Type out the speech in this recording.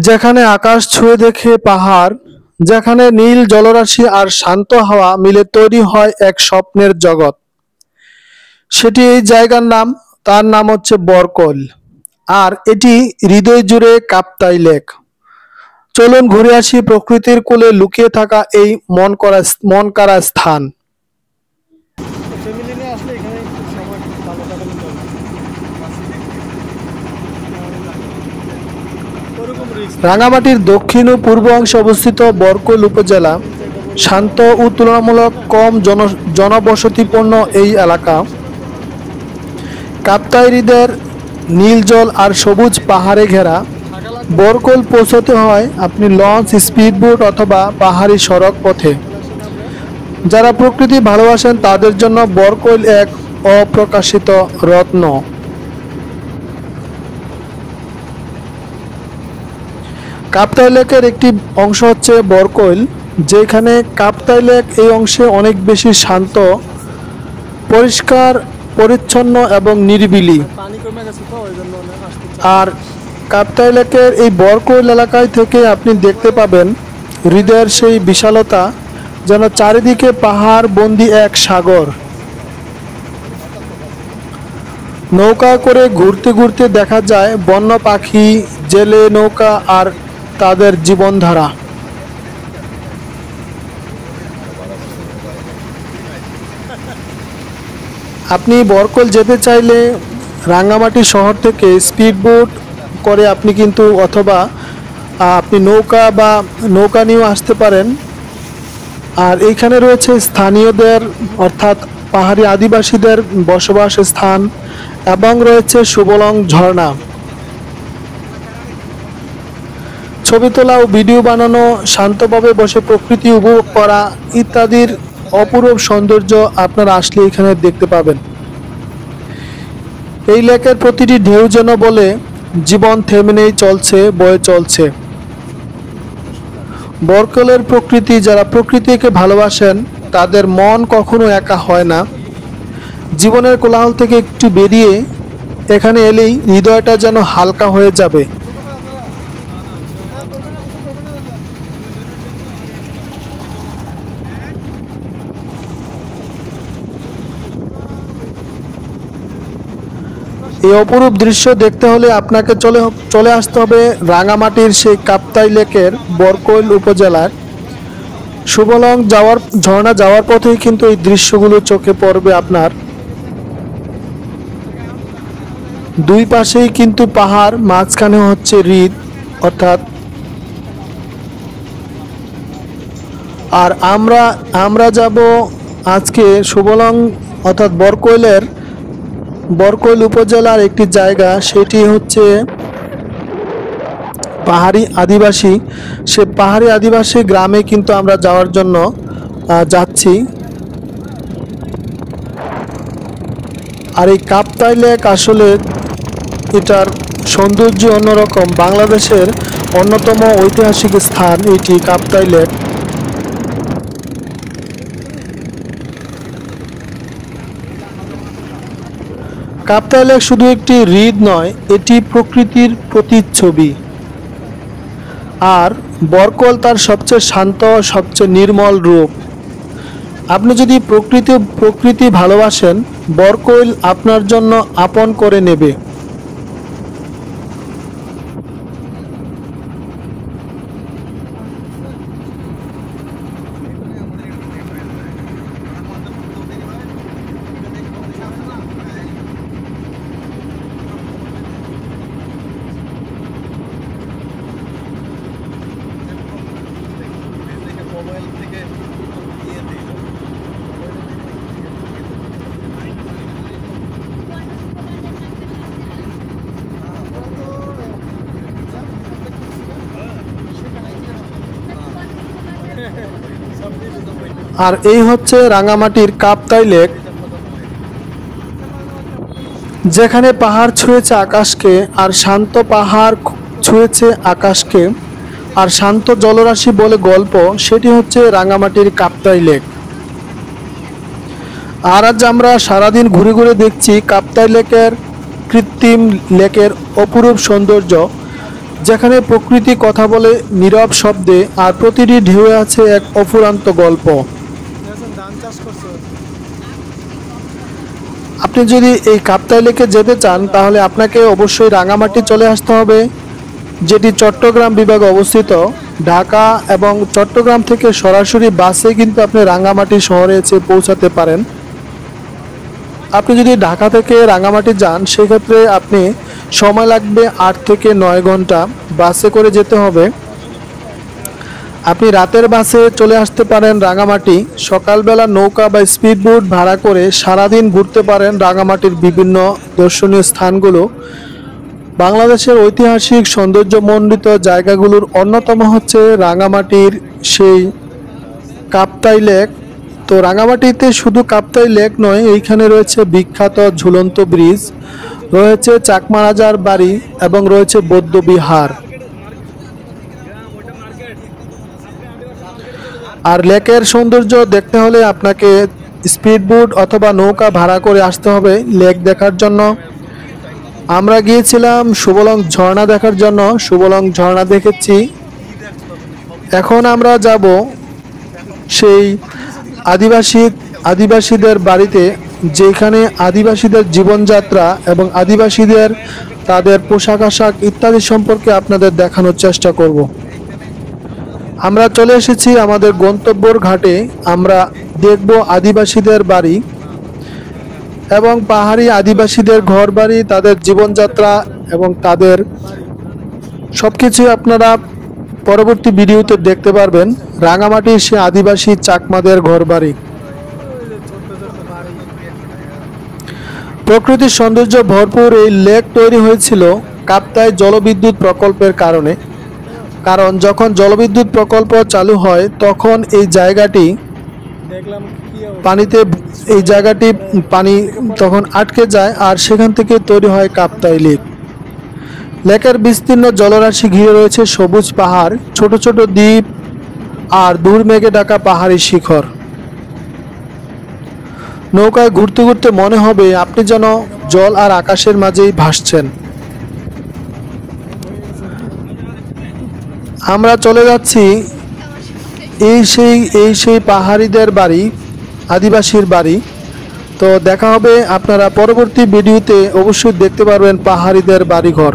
যেখানে আকাশ ছুঁয়ে দেখে পাহাড়, যেখানে নীল জলরাশি আর শান্ত হাওয়া মিলে তৈরি হয় এক স্বপ্নের জগৎ। সেটি এই জায়গার নাম, তার নাম হচ্ছে বরকল। আর এটি হৃদয় জুড়ে কাপ্তাই লেক। চলুন ঘুরে আসি প্রকৃতির কোলে লুকিয়ে থাকা এই মন কাড়া স্থান। ফ্যামিলি নিয়ে আসলে এখানে সময় ভালো কাটানো যাবে। রাঙামাটির দক্ষিণ ও পূর্ব অংশে অবস্থিত বরকল উপজেলা শান্ত ও তুলনামূলক কম জনবসতিপূর্ণ এই এলাকা কাপ্তাই হ্রদের নীল জল আর সবুজ পাহাড়ে ঘেরা। বরকল পৌঁছতে হয় আপনি লঞ্চ, স্পিডবোট অথবা পাহাড়ি সড়ক পথে। যারা প্রকৃতি ভালোবাসেন তাদের জন্য বরকল এক অপ্রকাশিত রত্ন। কাপ্তাই লেকের একটি অংশ হচ্ছে বরকল, যেখানে কাপ্তাই লেক এই অংশে অনেক বেশি শান্ত, পরিষ্কার পরিচ্ছন্ন এবং নিরিবিলি। আর কাপ্তাই লেকের এই বরকল এলাকায় থেকে আপনি দেখতে পাবেন হৃদয়ের সেই বিশালতা, যেন চারিদিকে পাহাড় বন্দি এক সাগর। নৌকা করে ঘুরতে ঘুরতে দেখা যায় বন্য পাখি, জেলে নৌকা আর তাদের জীবনধারা। আপনি বরকল যেতে চাইলে রাঙ্গামাটি শহর থেকে স্পিডবোট করে আপনি কিন্তু, অথবা আপনি নৌকা নিয়েও আসতে পারেন। আর এইখানে রয়েছে স্থানীয়দের অর্থাৎ পাহাড়ি আদিবাসীদের বসবাস স্থান এবং রয়েছে সুবলং ঝর্ণা। ছবি তোলা ও ভিডিও বানানো, শান্তভাবে বসে প্রকৃতি উপভোগ করা ইত্যাদির অপূর্ব সৌন্দর্য আপনারা আসলে এখানে দেখতে পাবেন। এই লেকের প্রতিটি ঢেউ যেন বলে জীবন থেমে নেই, চলছে, বয়ে চলছে। বরকলের প্রকৃতি, যারা প্রকৃতিকে ভালোবাসেন তাদের মন কখনো একা হয় না। জীবনের কোলাহল থেকে একটু বেরিয়ে এখানে এলেই হৃদয়টা যেন হালকা হয়ে যাবে। এই অপরূপ দৃশ্য দেখতে হলে আপনাকে চলে আসতে হবে রাঙামাটির সেই কাপ্তাই লেকের বরকল উপজেলার সুবলং ঝর্ণা যাওয়ার পথেই কিন্তু এই দৃশ্যগুলো চোখে পড়বে আপনার। দুই পাশেই কিন্তু পাহাড়, মাঝখানে হচ্ছে হ্রদ অর্থাৎ। আর আমরা যাব আজকে সুবলং অর্থাৎ বরকল উপজেলার একটি জায়গা, সেটি হচ্ছে পাহাড়ি আদিবাসী। সে পাহাড়ি আদিবাসী গ্রামে কিন্তু আমরা যাওয়ার জন্য যাচ্ছি। আর এই কাপ্তাই লেক আসলে এটার সৌন্দর্য অন্যরকম। বাংলাদেশের অন্যতম ঐতিহাসিক স্থান এটি কাপ্তাই লেক। কাপ্তাই লেক শুধু একটি হ্রদ নয়, এটি প্রকৃতির প্রতিচ্ছবি। আর বরকল তার সবচেয়ে শান্ত, সবচেয়ে নির্মল রূপ। আপনি যদি প্রকৃতি ভালোবাসেন, বরকল আপনার জন্য আপন করে নেবে। আর এই হচ্ছে রাঙামাটির কাপ্তাই লেক, যেখানে পাহাড় ছুঁয়েছে আকাশকে, আর শান্ত পাহাড় ছুঁয়েছে আকাশকে, আর শান্ত জলরাশি বলে গল্প, সেটি হচ্ছে রাঙামাটির কাপ্তাই লেক। আর আজ আমরা সারাদিন ঘুরে ঘুরে দেখছি কাপ্তাই লেকের কৃত্রিম লেকের অপরূপ সৌন্দর্য। যেখানে প্রকৃতি কথা বলে নীরব শব্দে, আর প্রতিটি ঢেউয়ে আছে এক অফুরন্ত গল্প। আপনি যদি এই কাপ্তাই লেকে যেতে চান তাহলে আপনাকে অবশ্যই রাঙামাটি চলে আসতে হবে, যেটি চট্টগ্রাম বিভাগে অবস্থিত। ঢাকা এবং চট্টগ্রাম থেকে সরাসরি বাসে কিন্তু আপনি রাঙামাটি শহরে এসে পৌঁছাতে পারেন। আপনি যদি ঢাকা থেকে রাঙামাটি যান সেক্ষেত্রে আপনি সময় লাগবে 8 থেকে 9 ঘন্টা, বাসে করে যেতে হবে। আপনি রাতের বাসে চলে আসতে পারেন রাঙামাটি। সকালবেলা নৌকা বা স্পিডবোট ভাড়া করে সারাদিন ঘুরতে পারেন রাঙামাটির বিভিন্ন দর্শনীয় স্থানগুলো। বাংলাদেশের ঐতিহাসিক সৌন্দর্যমণ্ডিত জায়গাগুলোর অন্যতম হচ্ছে রাঙামাটির সেই কাপ্তাই লেক। তো রাঙামাটিতে শুধু কাপ্তাই লেক নয়, এইখানে রয়েছে বিখ্যাত ঝুলন্ত ব্রিজ, রয়েছে চাকমা রাজার বাড়ি এবং রয়েছে বৌদ্ধ বিহার। আর লেকের সৌন্দর্য দেখতে হলে আপনাকে স্পিডবোট অথবা নৌকা ভাড়া করে আসতে হবে লেক দেখার জন্য। আমরা গিয়েছিলাম সুবলং ঝর্ণা দেখার জন্য, সুবলং ঝর্ণা দেখেছি। এখন আমরা যাব সেই আদিবাসীদের বাড়িতে, যেখানে আদিবাসীদের জীবনযাত্রা এবং আদিবাসীদের তাদের পোশাক আশাক ইত্যাদি সম্পর্কে আপনাদের দেখানোর চেষ্টা করব। আমরা চলে এসেছি আমাদের গন্তব্যর ঘাটে। আমরা দেখব আদিবাসীদের বাড়ি এবং পাহাড়ি আদিবাসীদের ঘর বাড়ি, তাদের জীবনযাত্রা এবং তাদের সবকিছু আপনারা পরবর্তী ভিডিওতে দেখতে পারবেন। রাঙামাটির সে আদিবাসী চাকমাদের ঘর বাড়ি। প্রকৃতির সৌন্দর্য ভরপুর এই লেক তৈরি হয়েছিল কাপ্তাই জলবিদ্যুৎ প্রকল্পের কারণে। কারণ যখন জলবিদ্যুৎ প্রকল্প চালু হয় তখন এই জায়গাটি পানি তখন আটকে যায়, আর সেখান থেকে তৈরি হয় কাপ্তাই লেক। লেকের বিস্তীর্ণ জলরাশি ঘিরে রয়েছে সবুজ পাহাড়, ছোট ছোট দ্বীপ আর দূর মেঘে ঢাকা পাহাড়ি শিখর। নৌকায় ঘুরতে ঘুরতে মনে হবে আপনি যেন জল আর আকাশের মাঝেই ভাসছেন। আমরা চলে যাচ্ছি এই সেই পাহাড়িদের বাড়ি, আদিবাসীর বাড়ি। তো দেখা হবে আপনারা পরবর্তী ভিডিওতে, অবশ্যই দেখতে পারবেন পাহাড়িদের বাড়িঘর।